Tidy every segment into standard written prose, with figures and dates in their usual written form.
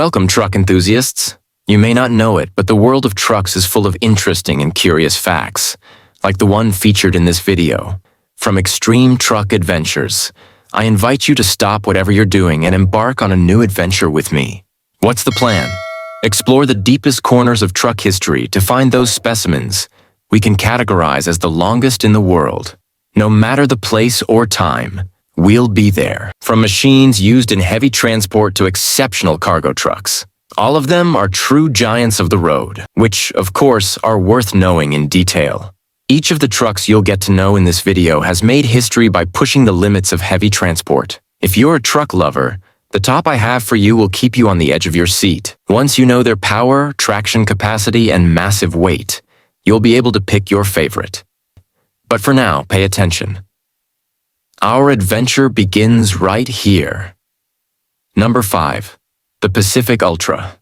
Welcome, truck enthusiasts. You may not know it, but the world of trucks is full of interesting and curious facts, like the one featured in this video. From extreme truck adventures, I invite you to stop whatever you're doing and embark on a new adventure with me. What's the plan? Explore the deepest corners of truck history to find those specimens we can categorize as the longest in the world. No matter the place or time, we'll be there. From machines used in heavy transport to exceptional cargo trucks. All of them are true giants of the road, which, of course, are worth knowing in detail. Each of the trucks you'll get to know in this video has made history by pushing the limits of heavy transport. If you're a truck lover, the top I have for you will keep you on the edge of your seat. Once you know their power, traction capacity, and massive weight, you'll be able to pick your favorite. But for now, pay attention. Our adventure begins right here. Number 5. The Pacific Ultra.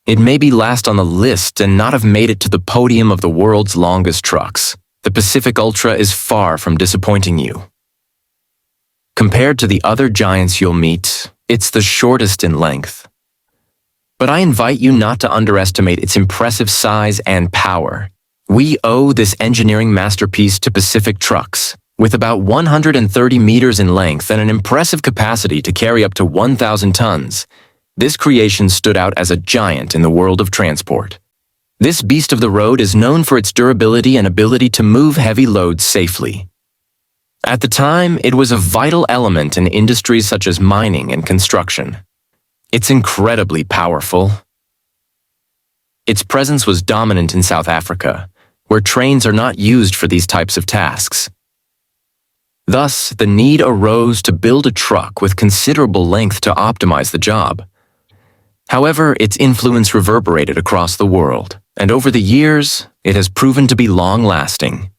It may be last on the list and not have made it to the podium of the world's longest trucks. The Pacific Ultra is far from disappointing you. Compared to the other giants you'll meet, it's the shortest in length. But I invite you not to underestimate its impressive size and power. We owe this engineering masterpiece to Pacific Trucks. With about 130 meters in length and an impressive capacity to carry up to 1,000 tons, this creation stood out as a giant in the world of transport. This beast of the road is known for its durability and ability to move heavy loads safely. At the time, it was a vital element in industries such as mining and construction. It's incredibly powerful. Its presence was dominant in South Africa, where trains are not used for these types of tasks. Thus, the need arose to build a truck with considerable length to optimize the job. However, its influence reverberated across the world, and over the years, it has proven to be long-lasting.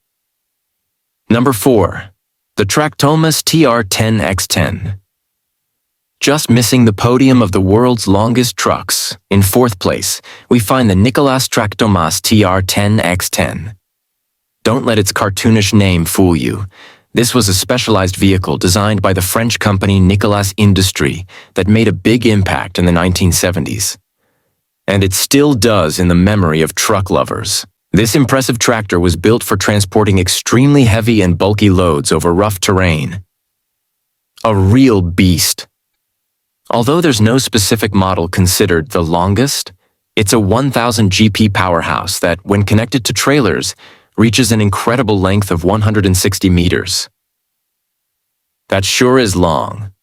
Number 4. The Tractomas TR10X10. Just missing the podium of the world's longest trucks, in 4th place, we find the Nicolas Tractomas TR10X10. Don't let its cartoonish name fool you. This was a specialized vehicle designed by the French company Nicolas Industrie that made a big impact in the 1970s. And it still does in the memory of truck lovers. This impressive tractor was built for transporting extremely heavy and bulky loads over rough terrain. A real beast. Although there's no specific model considered the longest, it's a 1,000 GP powerhouse that, when connected to trailers, reaches an incredible length of 160 meters. That sure is long.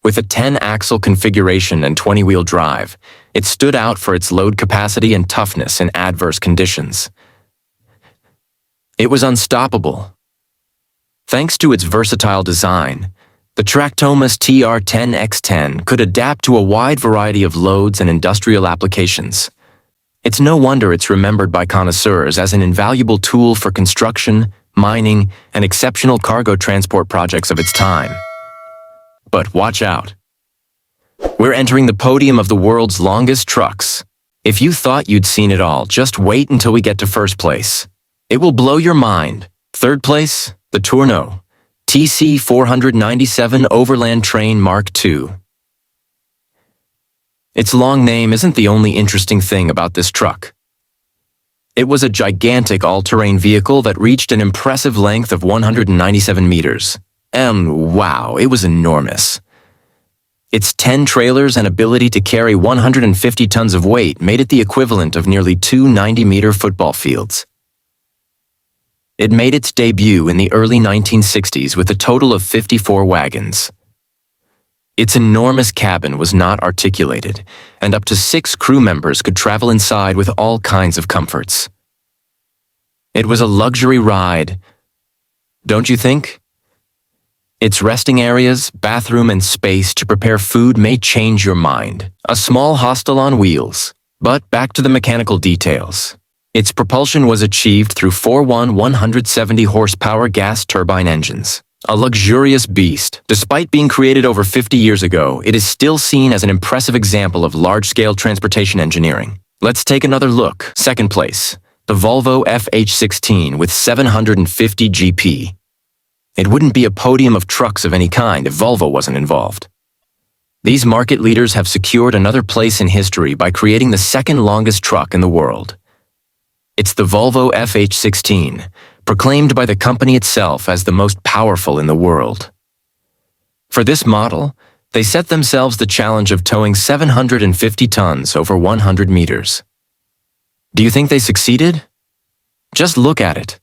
With a 10-axle configuration and 20-wheel drive, it stood out for its load capacity and toughness in adverse conditions. It was unstoppable. Thanks to its versatile design, the Tractomas TR10X10 could adapt to a wide variety of loads and industrial applications. It's no wonder it's remembered by connoisseurs as an invaluable tool for construction, mining, and exceptional cargo transport projects of its time. But watch out. We're entering the podium of the world's longest trucks. If you thought you'd seen it all, just wait until we get to 1st place. It will blow your mind. 3rd place, the Tourneau TC497 Overland Train Mark II. Its long name isn't the only interesting thing about this truck. It was a gigantic all-terrain vehicle that reached an impressive length of 197 meters. Wow, it was enormous. Its 10 trailers and ability to carry 150 tons of weight made it the equivalent of nearly 2 90-meter football fields. It made its debut in the early 1960s with a total of 54 wagons. Its enormous cabin was not articulated, and up to 6 crew members could travel inside with all kinds of comforts. It was a luxury ride, don't you think? Its resting areas, bathroom, and space to prepare food may change your mind. A small hostel on wheels. But back to the mechanical details. Its propulsion was achieved through 170 horsepower gas turbine engines. A luxurious beast. Despite being created over 50 years ago, it is still seen as an impressive example of large-scale transportation engineering. Let's take another look. 2nd place, the Volvo FH16 with 750 GP. It wouldn't be a podium of trucks of any kind if Volvo wasn't involved. These market leaders have secured another place in history by creating the second longest truck in the world. It's the Volvo FH16, proclaimed by the company itself as the most powerful in the world. For this model, they set themselves the challenge of towing 750 tons over 100 meters. Do you think they succeeded? Just look at it.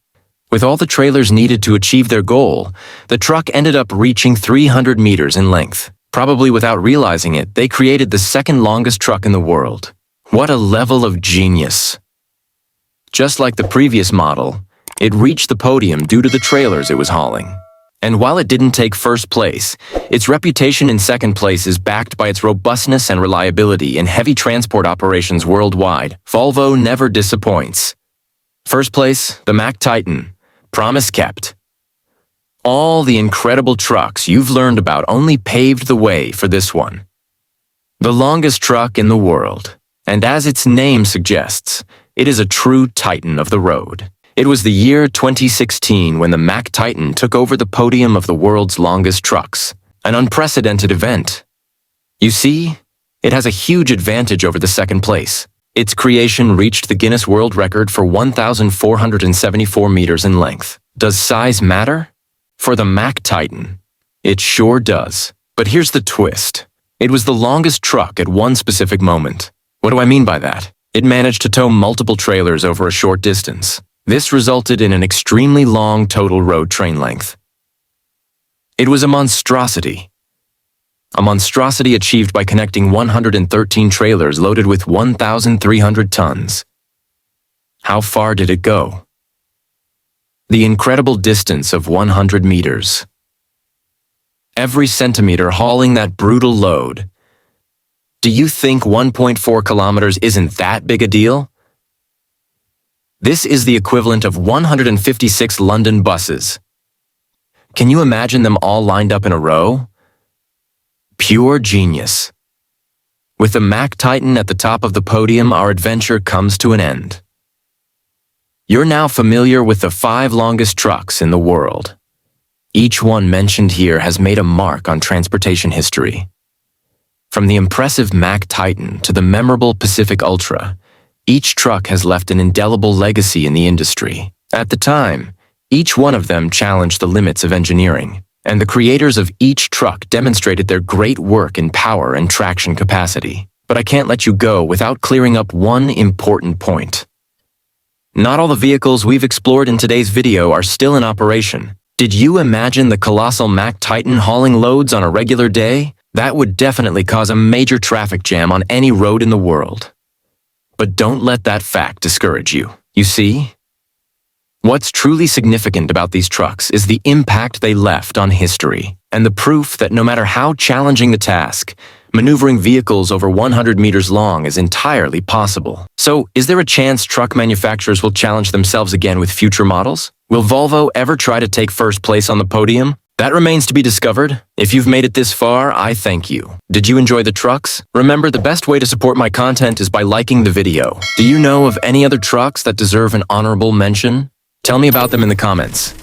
With all the trailers needed to achieve their goal, the truck ended up reaching 300 meters in length. Probably without realizing it, they created the second longest truck in the world. What a level of genius! Just like the previous model, it reached the podium due to the trailers it was hauling. And while it didn't take first place, its reputation in second place is backed by its robustness and reliability in heavy transport operations worldwide. Volvo never disappoints. First place, the Mack Titan. Promise kept. All the incredible trucks you've learned about only paved the way for this one. The longest truck in the world. And as its name suggests, it is a true titan of the road. It was the year 2016 when the Mack Titan took over the podium of the world's longest trucks, an unprecedented event. You see, it has a huge advantage over the second place. Its creation reached the Guinness World Record for 1,474 meters in length. Does size matter? For the Mack Titan, it sure does. But here's the twist. It was the longest truck at one specific moment. What do I mean by that? It managed to tow multiple trailers over a short distance. This resulted in an extremely long total road train length. It was a monstrosity. A monstrosity achieved by connecting 113 trailers loaded with 1,300 tons. How far did it go? The incredible distance of 100 meters. Every centimeter hauling that brutal load. Do you think 1.4 kilometers isn't that big a deal? This is the equivalent of 156 London buses. Can you imagine them all lined up in a row? Pure genius. With the Mack Titan at the top of the podium, our adventure comes to an end. You're now familiar with the 5 longest trucks in the world. Each one mentioned here has made a mark on transportation history. From the impressive Mack Titan to the memorable Pacific Ultra, each truck has left an indelible legacy in the industry. At the time, each one of them challenged the limits of engineering, and the creators of each truck demonstrated their great work in power and traction capacity. But I can't let you go without clearing up one important point. Not all the vehicles we've explored in today's video are still in operation. Did you imagine the colossal Mack Titan hauling loads on a regular day? That would definitely cause a major traffic jam on any road in the world. But don't let that fact discourage you. You see? What's truly significant about these trucks is the impact they left on history, and the proof that no matter how challenging the task, maneuvering vehicles over 100 meters long is entirely possible. So, is there a chance truck manufacturers will challenge themselves again with future models? Will Volvo ever try to take first place on the podium? That remains to be discovered. If you've made it this far, I thank you. Did you enjoy the trucks? Remember, the best way to support my content is by liking the video. Do you know of any other trucks that deserve an honorable mention? Tell me about them in the comments.